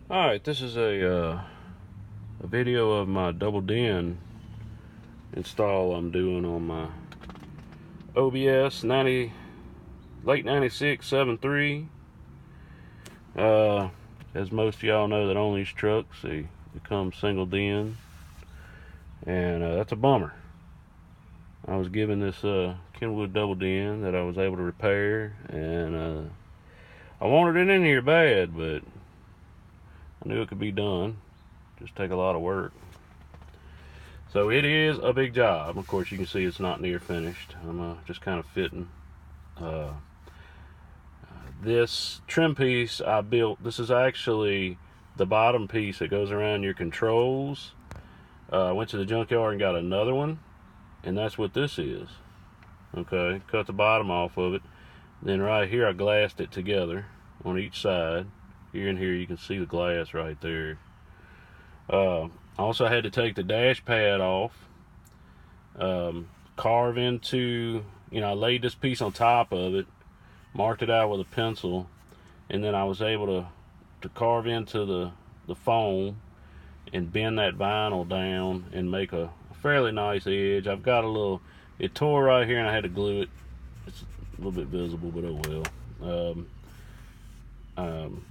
Alright, this is a video of my double din install I'm doing on my OBS late 96 7.3. As most of y'all know that own these trucks, they become single din, and that's a bummer. I was given this Kenwood double din that I was able to repair, and I wanted it in here bad, but I knew it could be done. Just take a lot of work. So it is a big job. Of course, you can see it's not near finished. I'm just kind of fitting. This trim piece I built, this is actually the bottom piece that goes around your controls. I went to the junkyard and got another one, and that's what this is. Okay, cut the bottom off of it. Then right here I glassed it together on each side. Here and here you can see the glass right there. I also had to take the dash pad off, carve into, I laid this piece on top of it, marked it out with a pencil, and then I was able to carve into the foam and bend that vinyl down and make a fairly nice edge. I've got it tore right here and I had to glue it. It's a little bit visible, but oh well.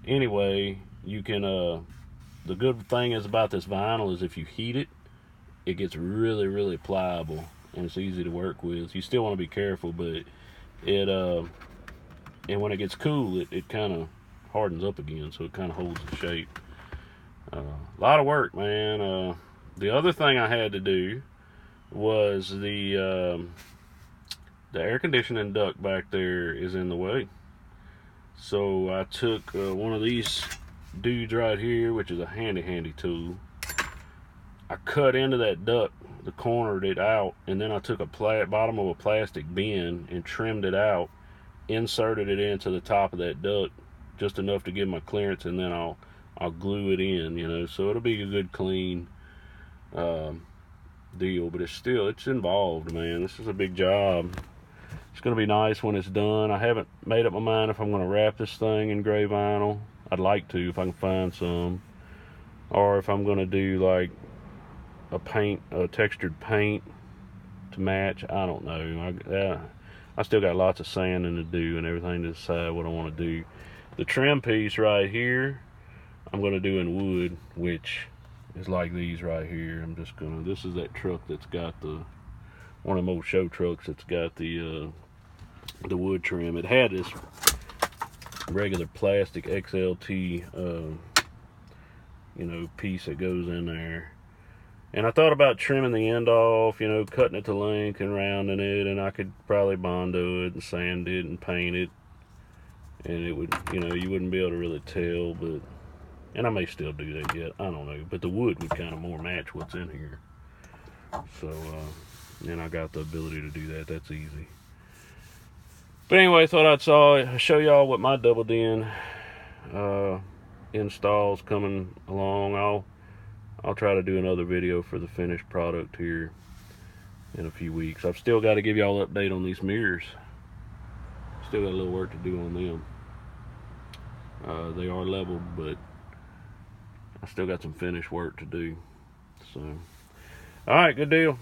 Anyway, you can, the good thing is about this vinyl is if you heat it, it gets really, really pliable and it's easy to work with. You still want to be careful, but and when it gets cool, it kind of hardens up again, so it kind of holds the shape. A lot of work, man. The other thing I had to do was the air conditioning duct back there is in the way. So I took one of these dudes right here, which is a handy tool. I cut into that duct, cornered it out, and then I took a bottom of a plastic bin and trimmed it out, inserted it into the top of that duct just enough to give my clearance, and then I'll glue it in, so it'll be a good clean deal. But it's involved, man. This is a big job. It's gonna be nice when it's done. I haven't made up my mind if I'm gonna wrap this thing in gray vinyl. I'd like to, if I can find some, or if I'm gonna do like a textured paint to match. I don't know. I still got lots of sanding to do and everything to decide what I want to do. The trim piece right here, I'm gonna do in wood, which is like these right here. This is that truck that's got one of them old show trucks that's got the wood trim. It had this regular plastic XLT piece that goes in there, and I thought about trimming the end off, cutting it to length and rounding it, and I could probably Bondo it and sand it and paint it, and it would, you wouldn't be able to really tell, and I may still do that yet, I don't know, but the wood would kind of more match what's in here. So and I got the ability to do that. That's easy. But anyway, I thought I'd show y'all what my double din installs coming along. I'll try to do another video for the finished product here in a few weeks. I've still got to give y'all an update on these mirrors. Still got a little work to do on them. They are leveled, but I still got some finished work to do. So, all right, good deal.